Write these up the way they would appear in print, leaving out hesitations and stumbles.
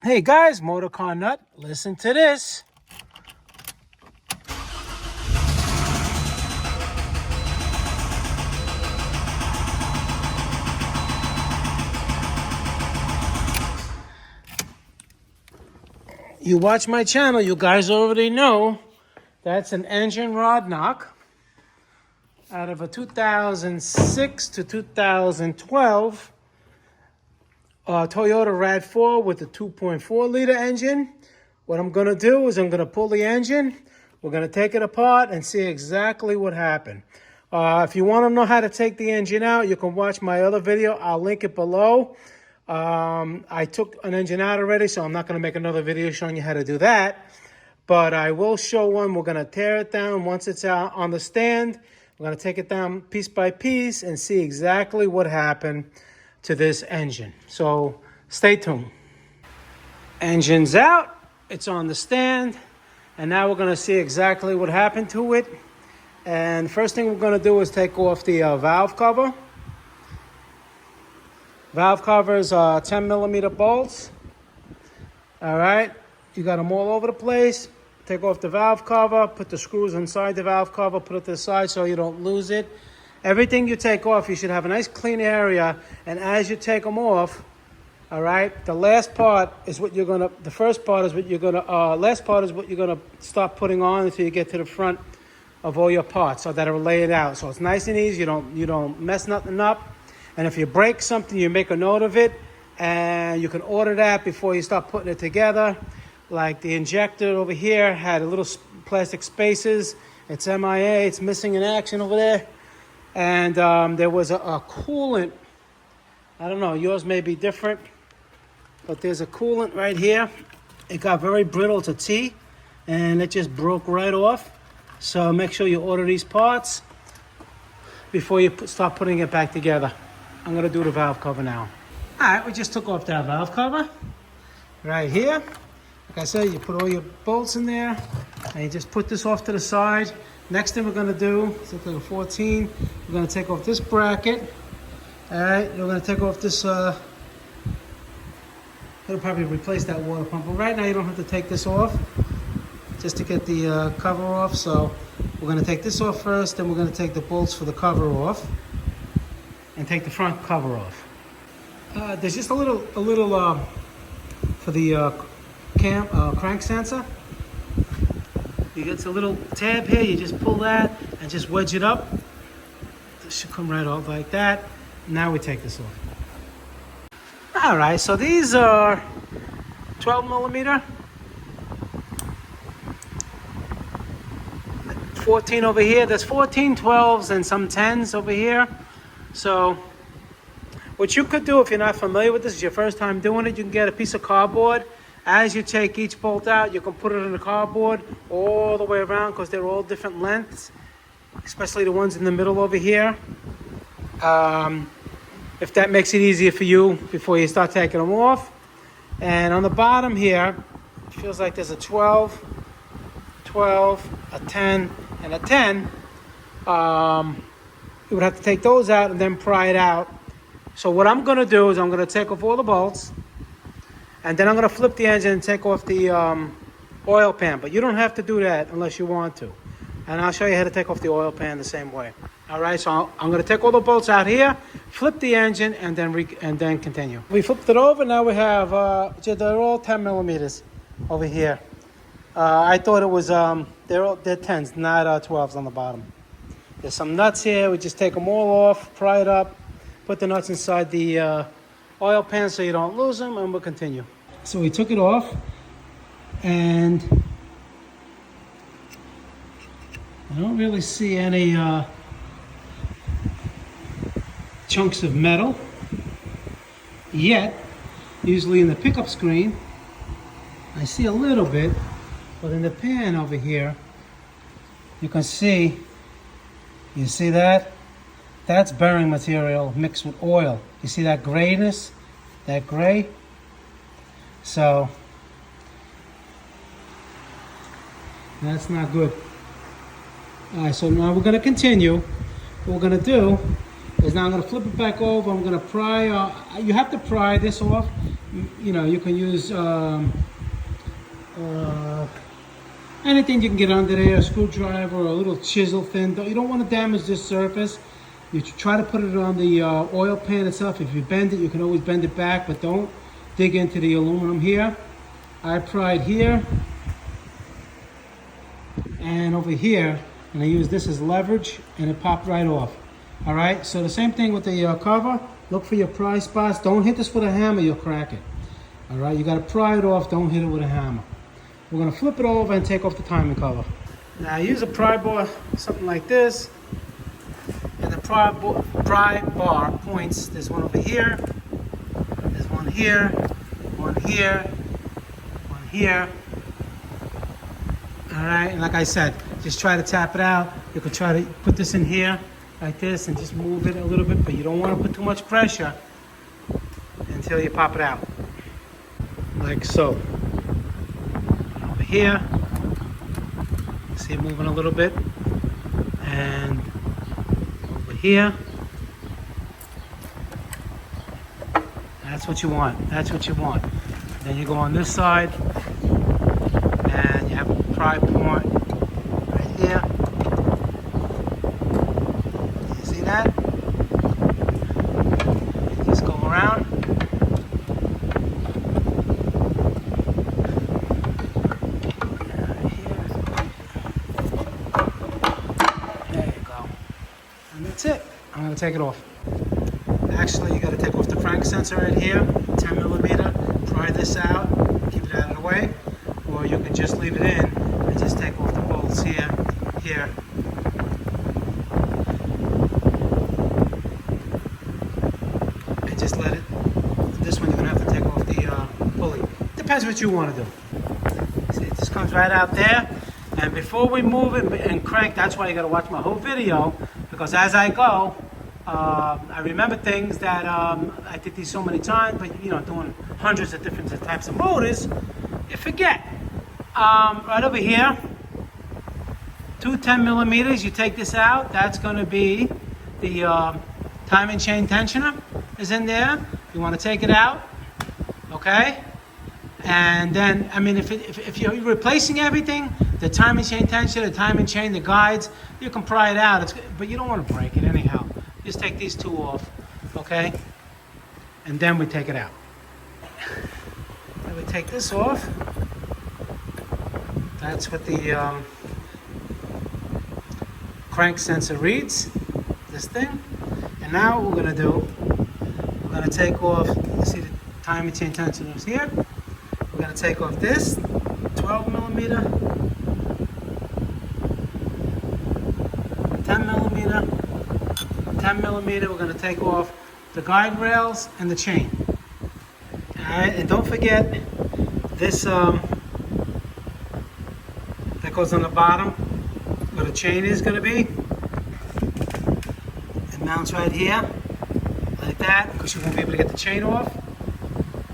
Hey guys, MotorCarNut, listen to this. You watch my channel, you guys already know that's an engine rod knock out of a 2006 to 2012 Toyota RAV4 with a 2.4 liter engine. What I'm gonna do is I'm gonna pull the engine, we're gonna take it apart and see exactly what happened. If you wanna know how to take the engine out, you can watch my other video, I'll link it below. I took an engine out already, so I'm not gonna make another video showing you how to do that. But I will show one. We're gonna tear it down once it's out on the stand. We're gonna take it down piece by piece and see exactly what happened to this engine. So stay tuned. Engine's out, it's on the stand, and now we're gonna see exactly what happened to it. And first thing we're gonna do is take off the valve cover. Valve covers are 10 millimeter bolts. All right, you got them all over the place. Take off the valve cover, put the screws inside the valve cover, put it to the side so you don't lose it. Everything you take off, you should have a nice clean area. And as you take them off, all right, the last part is what you're gonna, the first part is what you're gonna, last part is what you're gonna start putting on until you get to the front of all your parts so that it'll lay it out. So it's nice and easy, you don't mess nothing up. And if you break something, you make a note of it, and you can order that before you start putting it together. Like the injector over here had a little plastic spaces. It's MIA, it's missing in action over there. And there was a coolant. I don't know, yours may be different, but there's a coolant right here. It got very brittle to T, and it just broke right off. So make sure you order these parts before you start putting it back together. I'm gonna do the valve cover now. All right, we just took off that valve cover right here. Like I said, you put all your bolts in there and you just put this off to the side. Next thing we're gonna do, it's like a 14, we're gonna take off this bracket. All right, we're gonna take off this, it'll probably replace that water pump. But right now you don't have to take this off just to get the cover off. So we're gonna take this off first, then we're gonna take the bolts for the cover off and take the front cover off. There's just a little for the crank sensor. You get a little tab here, you just pull that and just wedge it up. This should come right off like that. Now we take this off. All right, so these are 12 millimeter. 14 over here. There's 14, 12s, and some 10s over here. So what you could do if you're not familiar with this, is your first time doing it, you can get a piece of cardboard. As you take each bolt out, you can put it in the cardboard all the way around because they're all different lengths, especially the ones in the middle over here. If that makes it easier for you before you start taking them off. And on the bottom here, it feels like there's a 12, 12, a 10, and a 10. You would have to take those out and then pry it out. So what I'm gonna do is I'm gonna take off all the bolts, and then I'm gonna flip the engine and take off the oil pan. But you don't have to do that unless you want to. And I'll show you how to take off the oil pan the same way. All right, so I'm gonna take all the bolts out here, flip the engine, and then continue. We flipped it over, now we have, they're all 10 millimeters over here. I thought it was, they're 10s, not 12s on the bottom. There's some nuts here, we just take them all off, pry it up, put the nuts inside the oil pan so you don't lose them, and we'll continue. So we took it off, and I don't really see any chunks of metal yet. Usually in the pickup screen, I see a little bit, but in the pan over here, you can see, you see that? That's bearing material mixed with oil. You see that grayness? That gray? So, that's not good. All right, so now we're gonna continue. What we're gonna do is now I'm going to flip it back over. I'm going to pry. You have to pry this off. You know, you can use anything you can get under there, a screwdriver or a little chisel thing. You don't want to damage this surface. You try to put it on the oil pan itself. If you bend it, you can always bend it back, but don't dig into the aluminum here. I pried here and over here, and I use this as leverage, and it popped right off. All right, so the same thing with the cover. Look for your pry spots. Don't hit this with a hammer, you'll crack it. All right, you got to pry it off. Don't hit it with a hammer. We're going to flip it over and take off the timing cover. Now use a pry bar, something like this. And the pry bar points. There's one over here. There's one here. One here. One here. All right, and like I said, just try to tap it out. You could try to put this in here like this and just move it a little bit, but you don't want to put too much pressure until you pop it out. Like so. Over here, see it moving a little bit, and over here. That's what you want. That's what you want. Then you go on this side, and you have a pry point right here. You see that? Just go around. That's it. I'm going to take it off. Actually, you got to take off the crank sensor right here, 10 millimeter. Pry this out, keep it out of the way, or you can just leave it in and just take off the bolts here, here. And just let it. This one you're going to have to take off the pulley. Depends what you want to do. See, it just comes right out there. And before we move it and crank, that's why you got to watch my whole video. Because as I go, I remember things that I did these so many times, but you know, doing hundreds of different types of motors, you forget. Right over here, two 10 millimeters, you take this out, that's going to be the timing chain tensioner is in there. You want to take it out, okay? And then, I mean, if you're replacing everything, the timing chain tensioner, the timing chain, the guides, you can pry it out, but you don't want to break it anyhow. Just take these two off, okay? And then we take it out. Then we take this off. That's what the crank sensor reads, this thing. And now what we're going to do, we're going to take off, you see the timing chain tensioner is here. We're going to take off this 12 millimeter, 10 millimeter, 10 millimeter. We're going to take off the guide rails and the chain. Alright, and don't forget this that goes on the bottom where the chain is going to be. It mounts right here like that because you won't be able to get the chain off.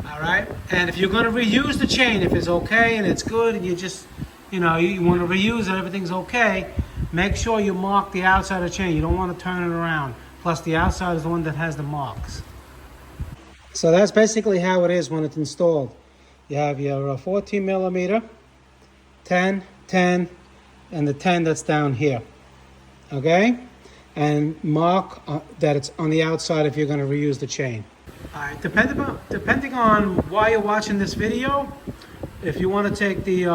Alright, and if you're going to reuse the chain, if it's okay and it's good and you just, you know, you want to reuse it, everything's okay, make sure you mark the outside of the chain. You don't want to turn it around. Plus the outside is the one that has the marks. So that's basically how it is when it's installed. You have your 14 millimeter, 10, 10, and the 10 that's down here. Okay? And mark that it's on the outside if you're going to reuse the chain. Alright, depending on why you're watching this video, if you want to take the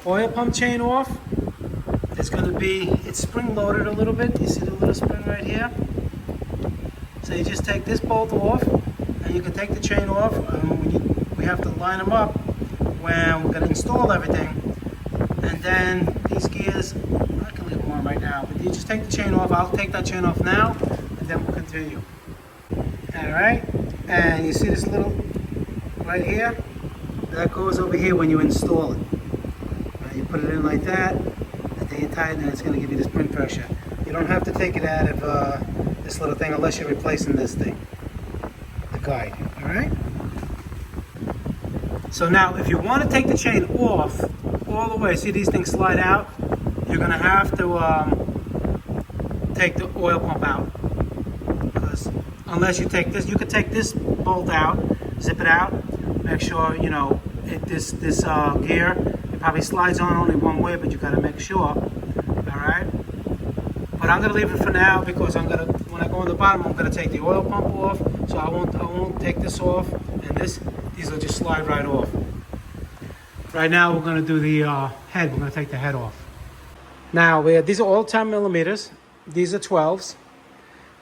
oil pump chain off, it's going to be, it's spring loaded a little bit. You see the little spring right here? So you just take this bolt off, and you can take the chain off. We have to line them up when we're going to install everything. And then these gears, I can leave them on right now, but you just take the chain off. I'll take that chain off now, and then we'll continue. Alright, and you see this little right here? That goes over here when you install it. You put it in like that, and then you tighten it, and it's going to give you the spring pressure. You don't have to take it out of this little thing unless you're replacing this thing, the guide. Alright? So now, if you want to take the chain off all the way, see these things slide out? You're going to have to take the oil pump out. unless you take this. You could take this bolt out, zip it out, make sure, you know, this gear, it probably slides on only one way, but you got to make sure, all right? But I'm going to leave it for now because when I go on the bottom, I'm going to take the oil pump off, so I won't take this off, and these will just slide right off. Right now, we're going to do the head. We're going to take the head off. Now, these are all 10 millimeters. These are 12s.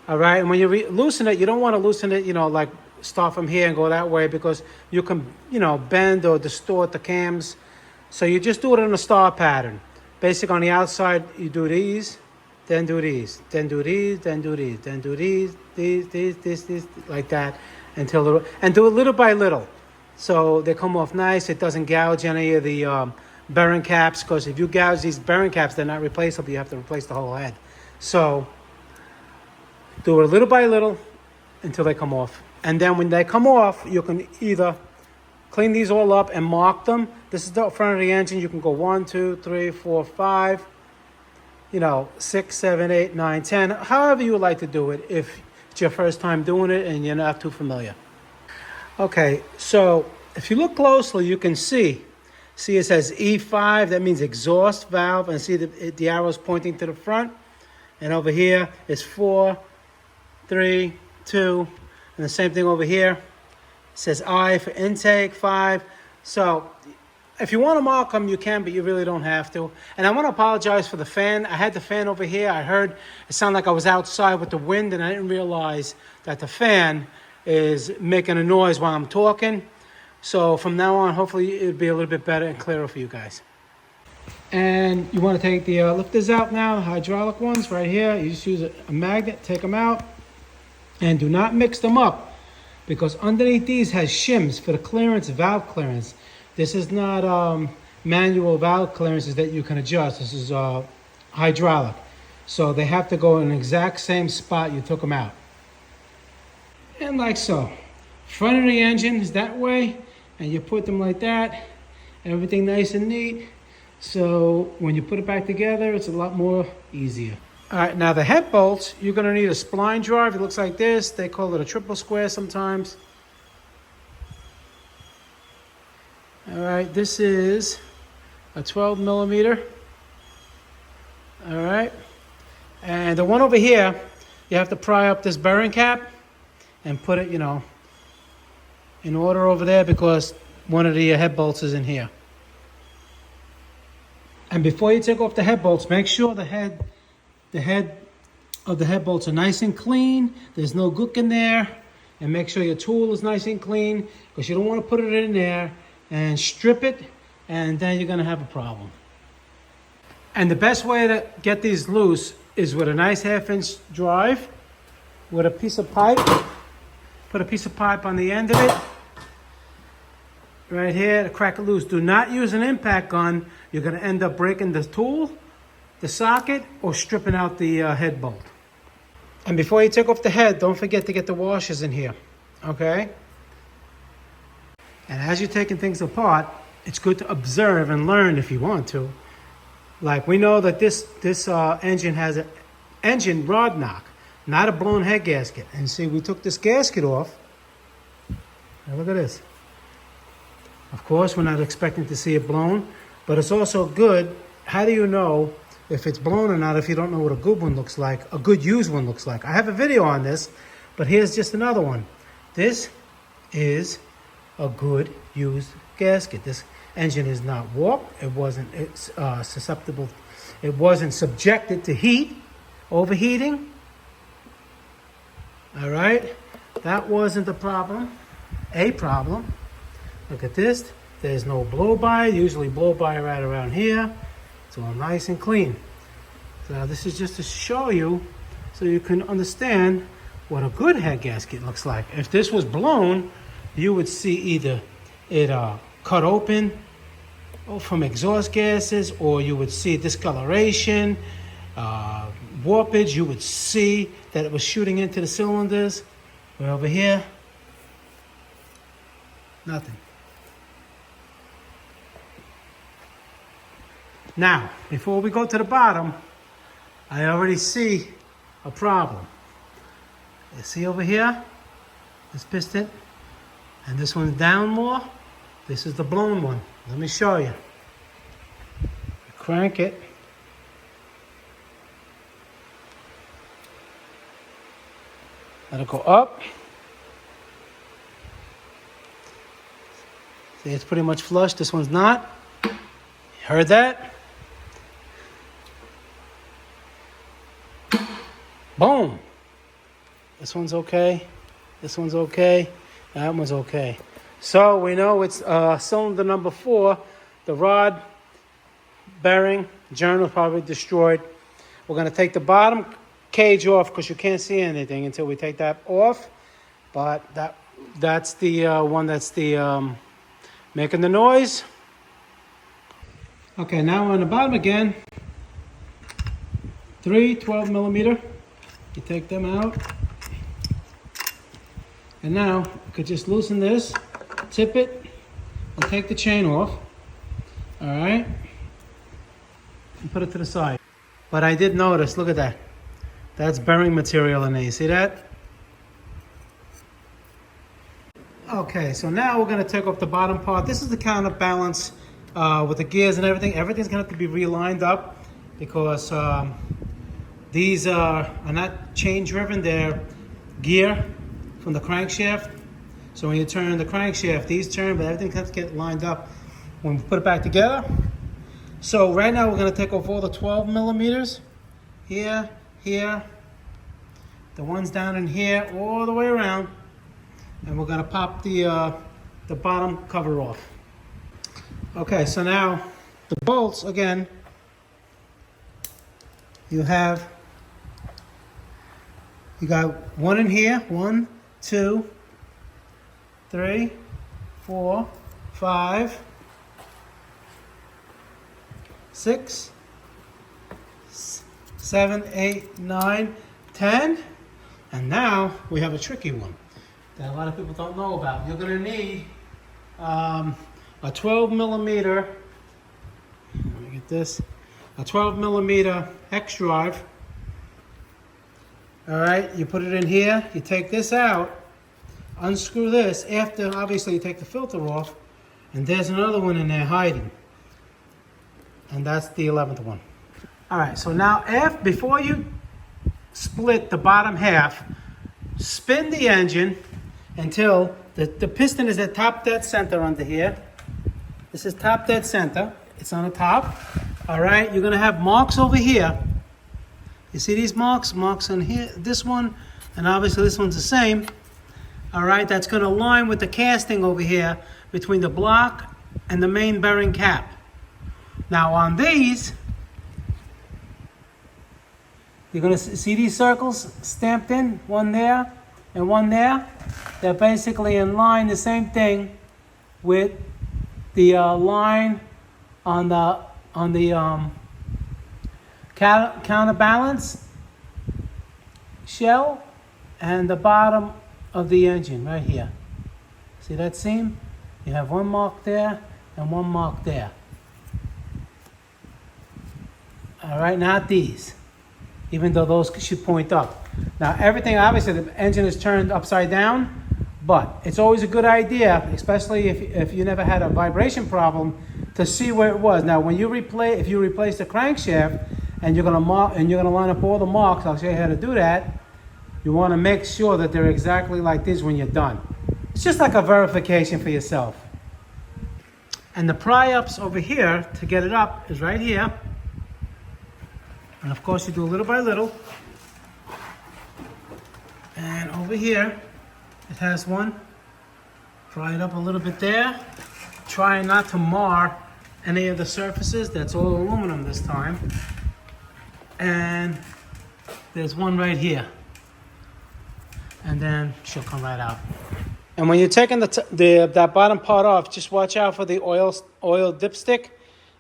All right, and when you loosen it, you don't want to loosen it, you know, like start from here and go that way, because you can, you know, bend or distort the cams. So you just do it in a star pattern. Basically, on the outside, you do these, then do these, then do these, then do these, then do these, these, like that, and do it little by little. So they come off nice. It doesn't gouge any of the bearing caps, because if you gouge these bearing caps, they're not replaceable. You have to replace the whole head. So do it little by little until they come off. And then when they come off, you can either clean these all up and mark them. This is the front of the engine. You can go 1, 2, 3, 4, 5, you know, 6, 7, 8, 9, 10, however you would like to do it if it's your first time doing it and you're not too familiar. Okay, so if you look closely, you can see it says E5, that means exhaust valve, and see the arrows pointing to the front. And over here is 4, 3, 2, and the same thing over here. It says I for intake, 5. So if you want to mark them, you can, but you really don't have to. And I want to apologize for the fan. I had the fan over here. I heard it sounded like I was outside with the wind, and I didn't realize that the fan is making a noise while I'm talking. So from now on, hopefully it'll be a little bit better and clearer for you guys. And you want to take the lifters out now, hydraulic ones right here. You just use a magnet, take them out. And do not mix them up, because underneath these has shims for the clearance, valve clearance. This is not manual valve clearances that you can adjust. This is hydraulic. So they have to go in the exact same spot you took them out. And like so. Front of the engine is that way, and you put them like that. Everything nice and neat. So when you put it back together, it's a lot more easier. All right, now the head bolts, you're going to need a spline drive. It looks like this. They call it a triple square sometimes. All right, this is a 12 millimeter. All right, and the one over here, you have to pry up this bearing cap and put it, you know, in order over there, because one of the head bolts is in here. And before you take off the head bolts, make sure the head of the head bolts are nice and clean. There's no gook in there. And make sure your tool is nice and clean, because you don't want to put it in there and strip it, and then you're going to have a problem. And the best way to get these loose is with a nice 1/2-inch drive with a piece of pipe. Put a piece of pipe on the end of it right here to crack it loose. Do not use an impact gun. You're going to end up breaking the tool, the socket, or stripping out the head bolt. And before you take off the head, don't forget to get the washers in here, okay? And as you're taking things apart, it's good to observe and learn if you want to. Like, we know that this engine has an engine rod knock, not a blown head gasket. And see, we took this gasket off. Now look at this. Of course, we're not expecting to see it blown, but it's also good. How do you know if it's blown or not if you don't know what a good one looks like, a good used one looks like? I have a video on this, but here's just another one. This is a good used gasket. This engine is not warped. It wasn't susceptible. It wasn't subjected to heat, overheating. All right, that wasn't the problem. A problem. Look at this. There's no blow by. Usually blow by right around here. It's all nice and clean. So this is just to show you, so you can understand what a good head gasket looks like. If this was blown, you would see either it cut open from exhaust gases, or you would see discoloration, warpage. You would see that it was shooting into the cylinders. But over here, nothing. Now, before we go to the bottom, I already see a problem. You see over here, this piston, and this one's down more. This is the blown one. Let me show you. Crank it. Let it go up. See, it's pretty much flush. This one's not. You heard that? Boom. This one's okay. This one's okay. That one's okay. So we know it's cylinder number 4. The rod bearing journal probably destroyed. We're going to take the bottom cage off because you can't see anything until we take that off. But that's the one that's the making the noise. Okay, now we're on the bottom again. 3 12 millimeter. You take them out. And now you could just loosen this, tip it, and take the chain off. All right? And put it to the side. But I did notice, look at that. That's bearing material in there. You see that? Okay, so now we're going to take off the bottom part. This is the counterbalance with the gears and everything. Everything's going to have to be relined up because these are not chain driven. They're gear from the crankshaft. So when you turn the crankshaft, these turn, but everything has to get lined up when we put it back together. So right now we're going to take off all the 12 millimeters. Here, here, the ones down in here, all the way around. And we're going to pop the bottom cover off. Okay, so now the bolts, again, you got one in here, 1, 2, 3, 4, 5, 6, 7, 8, 9, 10. And now we have a tricky one that a lot of people don't know about. You're going to need a 12 millimeter, let me get this, a 12 millimeter X drive. All right, you put it in here, you take this out, unscrew this, after obviously you take the filter off, and there's another one in there hiding. And that's the 11th one. All right, so now before you split the bottom half, spin the engine until the piston is at top dead center under here. This is top dead center. It's on the top. All right, you're gonna have marks over here. You see these marks? Marks on here, this one, and obviously this one's the same. All right, that's gonna align with the casting over here between the block and the main bearing cap. Now on these, you're gonna see these circles stamped in, one there and one there. They're basically in line, the same thing with the line on the counterbalance shell and the bottom of the engine right here. See that seam? You have one mark there and one mark there. All right, not these, even though those should point up. Now everything, obviously the engine is turned upside down, but it's always a good idea, especially if you never had a vibration problem, to see where it was. Now when you if you replace the crankshaft and you're gonna line up all the marks, I'll show you how to do that. You want to make sure that they're exactly like this when you're done. It's just like a verification for yourself. And the pry-ups over here to get it up is right here. And of course you do little by little. And over here, it has one. Pry it up a little bit there. Try not to mar any of the surfaces. That's all aluminum this time. And there's one right here. And then she'll come right out. And when you're taking that bottom part off, just watch out for the oil dipstick.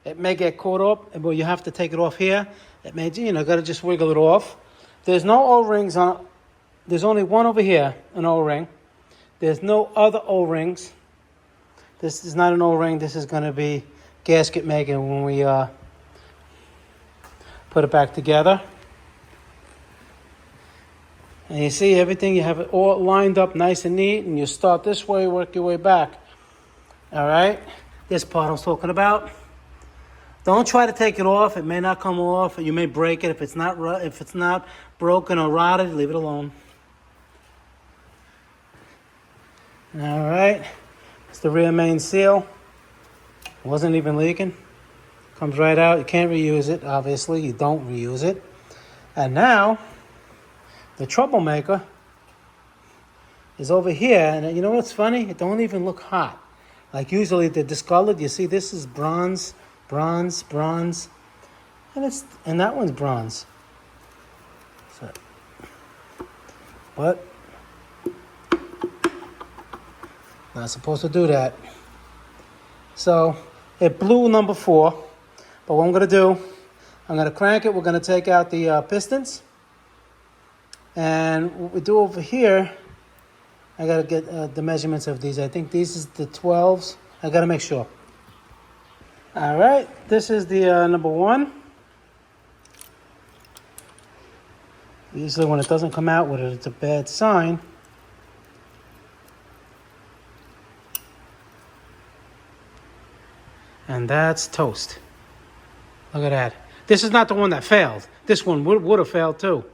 It may get caught up, but you have to take it off here. It may, gotta just wiggle it off. There's no O-rings on. There's only one over here, an O-ring. There's no other O-rings. This is not an O-ring. This is gonna be gasket making when we put it back together. And you see everything, you have it all lined up nice and neat, and you start this way, work your way back. All right? This part I was talking about. Don't try to take it off. It may not come off. You may break it. If it's not broken or rotted, leave it alone. All right. It's the rear main seal. It wasn't even leaking. Comes right out. You can't reuse it, obviously. You don't reuse it. And now, the troublemaker is over here. And you know what's funny? It don't even look hot. Like usually they're discolored. You see this is bronze, bronze, bronze. And that one's bronze. So, but not supposed to do that. So it blew number 4. But what I'm going to do, I'm going to crank it. We're going to take out the pistons. And what we do over here, I got to get the measurements of these. I think these is the 12s. I got to make sure. All right. This is the number 1. Usually when it doesn't come out with it, it's a bad sign. And that's toast. Look at that. This is not the one that failed. This one would have failed too.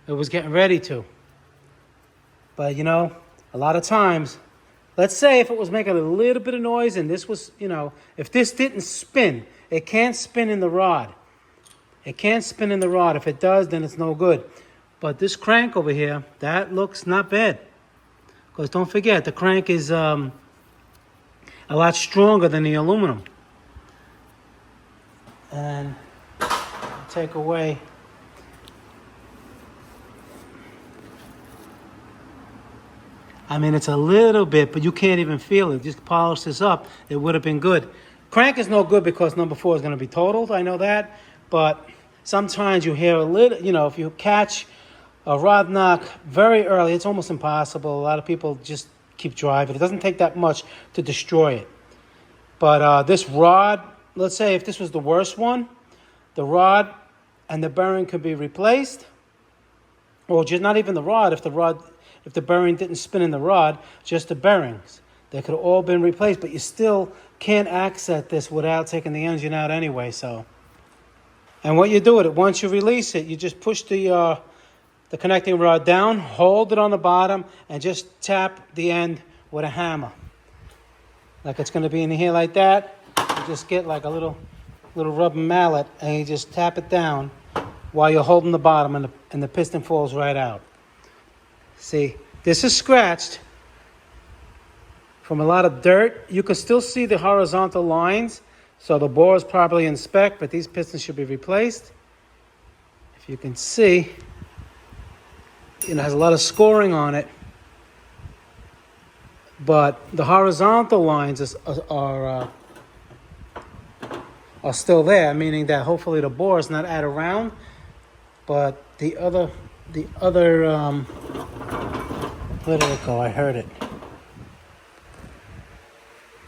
It was getting ready to. But, you know, a lot of times, let's say if it was making a little bit of noise and this was, you know, if this didn't spin, it can't spin in the rod. It can't spin in the rod. If it does, then it's no good. But this crank over here, that looks not bad. Because don't forget, the crank is a lot stronger than the aluminum. And take away. I mean, it's a little bit, but you can't even feel it. Just polish this up. It would have been good. Crank is no good because number 4 is going to be totaled. I know that. But sometimes you hear a little, you know, if you catch a rod knock very early, it's almost impossible. A lot of people just keep driving. It doesn't take that much to destroy it. But this rod, let's say if this was the worst one, the rod and the bearing could be replaced. Or just not even the rod, if the bearing didn't spin in the rod, just the bearings. They could have all been replaced, but you still can't access this without taking the engine out anyway. So, and what you do with it, once you release it, you just push the connecting rod down, hold it on the bottom, and just tap the end with a hammer. Like it's going to be in here like that. You just get like a little rubber mallet, and you just tap it down while you're holding the bottom, and the piston falls right out. See, this is scratched from a lot of dirt. You can still see the horizontal lines, so the bore is probably in spec, but these pistons should be replaced. If you can see, it has a lot of scoring on it, but the horizontal lines are still there, meaning that hopefully the bore is not out of round, but the other where did it go? I heard it.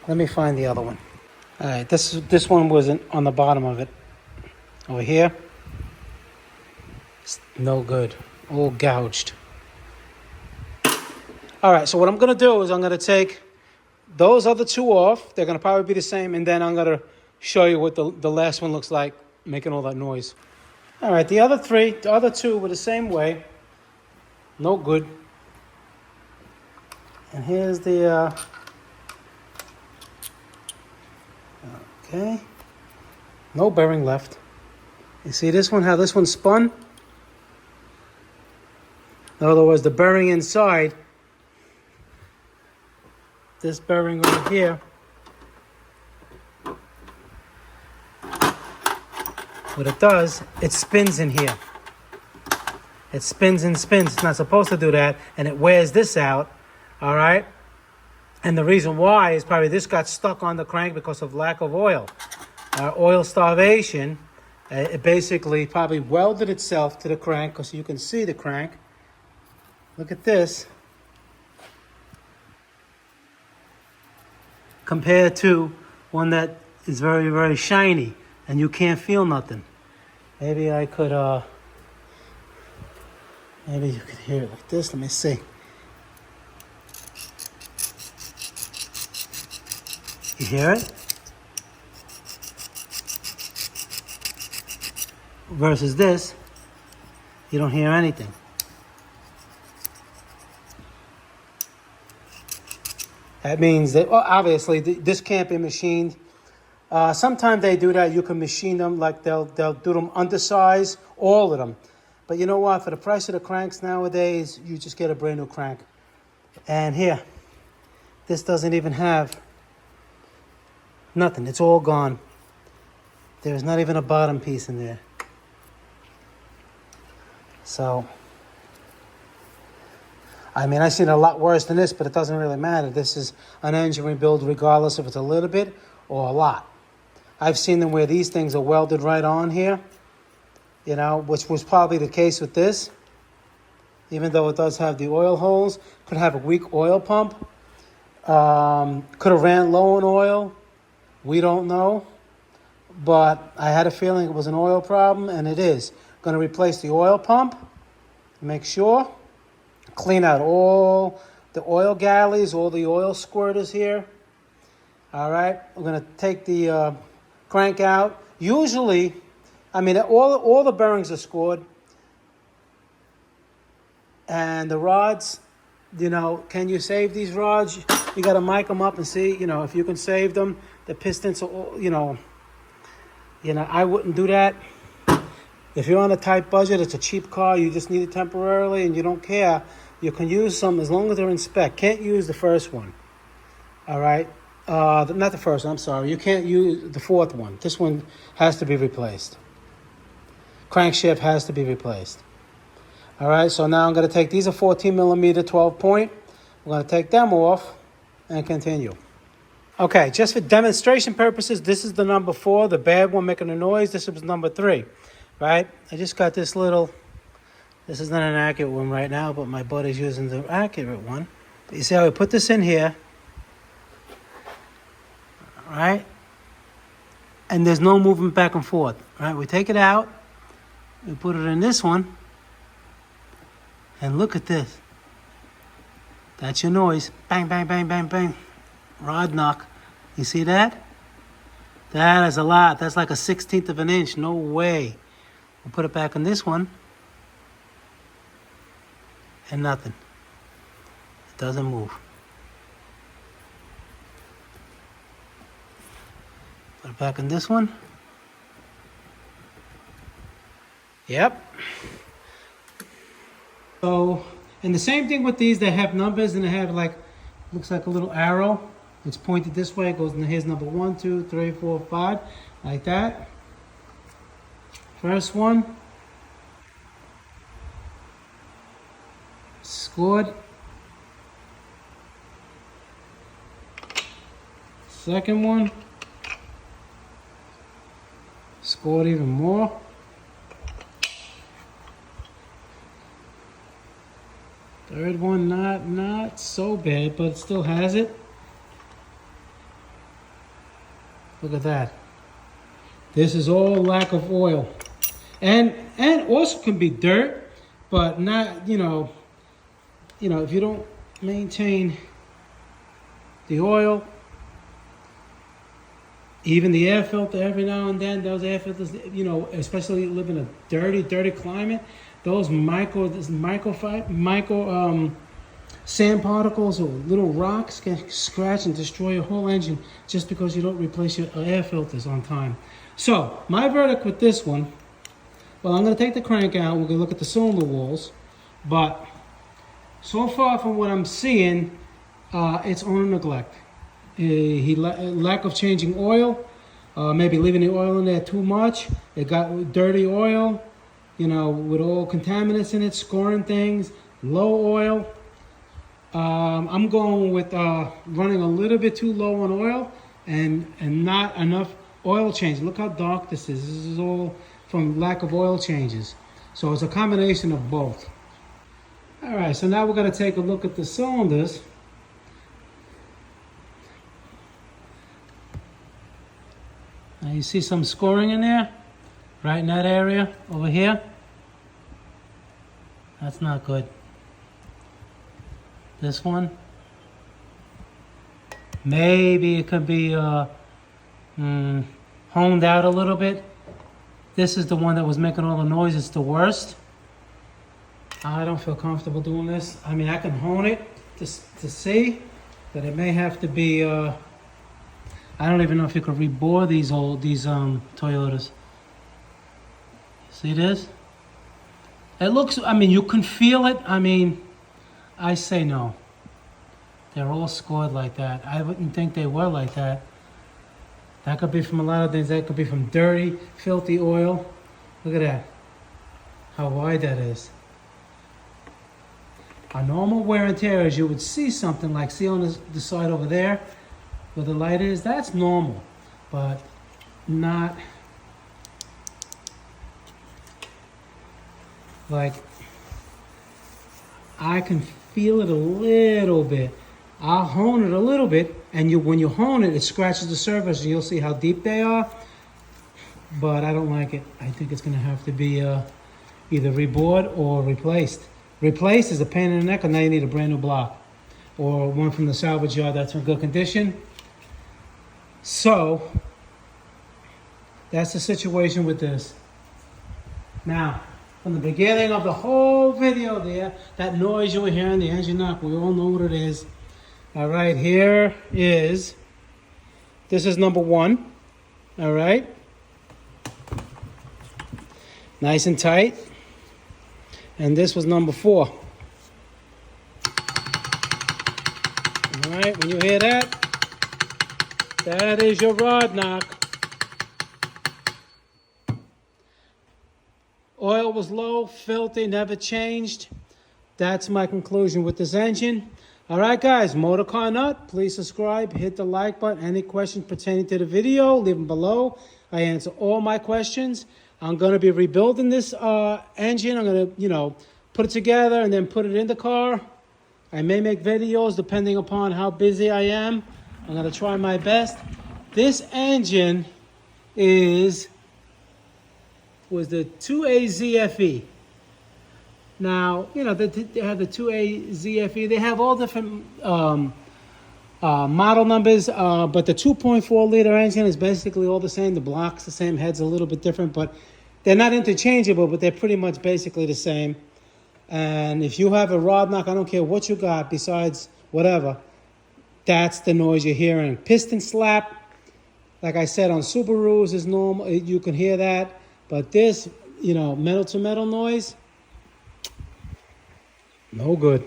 Let me find the other one. All right, this one wasn't on the bottom of it. Over here, it's no good. All gouged. All right, so what I'm going to do is I'm going to take those other 2 off. They're going to probably be the same, and then I'm going to show you what the last one looks like, making all that noise. All right, the other 2 were the same way. No good. And here's the, okay. No bearing left. You see this one, how this one spun? In other words, the bearing inside, this bearing over here, what it does, it spins in here. It spins and spins. It's not supposed to do that, and it wears this out, all right? And the reason why is probably this got stuck on the crank because of lack of oil. Oil starvation, it basically probably welded itself to the crank, because you can see the crank. Look at this. Compared to one that is very, very shiny, and you can't feel nothing. Maybe I could Maybe you can hear it like this. Let me see. You hear it? Versus this, you don't hear anything. That means that, well, obviously, this can't be machined. Sometimes they do that. You can machine them, like they'll do them undersized, all of them. But you know what? For the price of the cranks nowadays, you just get a brand new crank. And here, this doesn't even have nothing. It's all gone. There's not even a bottom piece in there. So, I mean, I've seen a lot worse than this, but it doesn't really matter. This is an engine rebuild regardless if it's a little bit or a lot. I've seen them where these things are welded right on here, you know, which was probably the case with this. Even though it does have the oil holes, could have a weak oil pump. Could have ran low on oil. We don't know. But I had a feeling it was an oil problem, and it is. Going to replace the oil pump. Make sure. Clean out all the oil galleys, all the oil squirters here. All right. We're going to take the crank out. Usually, I mean, all the bearings are scored. And the rods, you know, can you save these rods? You got to mic them up and see, you know, if you can save them. The pistons, are, you know, I wouldn't do that. If you're on a tight budget, it's a cheap car, you just need it temporarily and you don't care, you can use some as long as they're in spec. Can't use the first one. All right? Not the first one, I'm sorry. You can't use the fourth one. This one has to be replaced. Crankshaft has to be replaced. All right, so now I'm going to take, these are 14 millimeter 12 point. We're going to take them off and continue. Okay, just for demonstration purposes, this is the number 4, the bad one making a noise. This was number 3, right? I just got this little, this is not an accurate one right now, but my buddy's using the accurate one. But you see how we put this in here, right? And there's no movement back and forth, right? We take it out, we put it in this one, and look at this. That's your noise. Bang, bang, bang, bang, bang. Rod knock. You see that? That is a lot. That's like a 1/16 of an inch. No way. We'll put it back in this one. And nothing. It doesn't move. Put it back in this one. Yep. So, and the same thing with these, they have numbers and they have like, looks like a little arrow. It's pointed this way, it goes, and here's number 1, 2, 3, 4, 5, like that. First one. Scored. Second one. Scored even more. Third one, not so bad, but it still has it. Look at that. This is all lack of oil. And also can be dirt, but not, you know, if you don't maintain the oil, even the air filter every now and then, those air filters, you know, especially live in a dirty climate, those micro sand particles or little rocks can scratch and destroy your whole engine just because you don't replace your air filters on time. So my verdict with this one, well, I'm going to take the crank out. We're going to look at the cylinder walls, but so far from what I'm seeing, it's owner neglect. Lack of changing oil, maybe leaving the oil in there too much. It got dirty oil, you know, with all contaminants in it, scoring things, low oil. I'm going with running a little bit too low on oil and not enough oil change. Look how dark this is. This is all from lack of oil changes. So it's a combination of both. All right, so now we're going to take a look at the cylinders. Now you see some scoring in there, right in that area over here. That's not good. This one, maybe it could be honed out a little bit. This is the one that was making all the noise. It's the worst. I don't feel comfortable doing this. I mean, I can hone it to see, but it may have to be. I don't even know if you could rebore these Toyotas. See this? It looks. I mean, you can feel it. I mean, I say no. They're all scored like that. I wouldn't think they were like that. That could be from a lot of things. That could be from dirty, filthy oil. Look at that. How wide that is. A normal wear and tear is you would see something like, see on the side over there where the light is. That's normal, but not like, I can feel it a little bit. I'll hone it a little bit, and when you hone it, it scratches the surface, and you'll see how deep they are. But I don't like it. I think it's going to have to be either rebored or replaced. Replaced is a pain in the neck, and now you need a brand new block, or one from the salvage yard that's in good condition. So that's the situation with this. Now, from the beginning of the whole video there, that noise you were hearing, the engine knock, we all know what it is. All right, this is number 1. All right. Nice and tight. And this was number 4. All right, when you hear that, that is your rod knock. Oil was low, filthy, never changed. That's my conclusion with this engine. All right, guys, MotorCarNut, please subscribe, hit the like button. Any questions pertaining to the video, leave them below. I answer all my questions. I'm going to be rebuilding this engine. I'm going to, put it together and then put it in the car. I may make videos depending upon how busy I am. I'm going to try my best. This engine was the 2A ZFE. Now, they have the 2A ZFE. They have all different model numbers, but the 2.4 liter engine is basically all the same. The block's the same, head's a little bit different, but they're not interchangeable, but they're pretty much basically the same. And if you have a rod knock, I don't care what you got besides whatever, that's the noise you're hearing. Piston slap, like I said, on Subarus is normal. You can hear that. But this, metal to metal noise, no good.